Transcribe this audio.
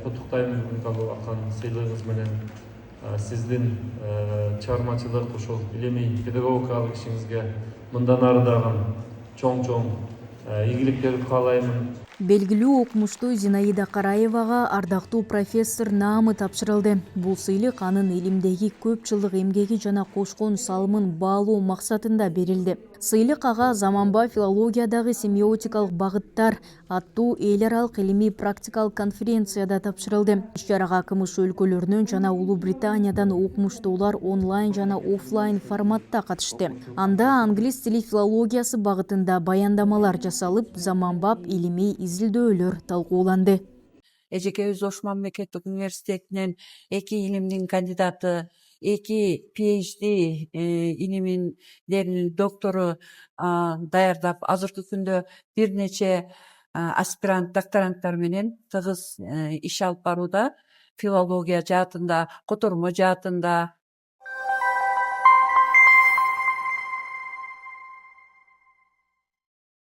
куттуктайм мисалы алган сыйлыгыңыз менен. Сиздин чыгармачылык ушул илимий педагогикалык ишиңизге мындан ары дагы чоң ийгиликтерди каалаймын. Белгилүү окумуштуу Зинаида Караевага ардактуу профессор наамы тапшырылды. Бул сыйлык анын илимдеги көп жылдык эмгеги жана кошкон салымын баалоо максатында берилди. Сыйлык ага заманба филологиядагы семиотикалык багыттар аттуу эл аралык илимий практикалык конференцияда тапшырылды. Иш-чарага КМШ өлкөлөрүнөн жана Улуу Британиядан окумуштуулар онлайн жана офлайн форматта катышты. Анда англис тили филологиясы багытында баяндамалар жасалып, заманбап илимий изилдөөлөр талкууланды. Эжекебиз Ош мамлекеттик университетинен 2 илимдин кандидаты, 2 PhD илимдеринин доктору даярдап, азыркы күндө бир нече аспирант, докторанттар менен тыгыз иш алып барууда. Филология жаатында, котормо жаатында,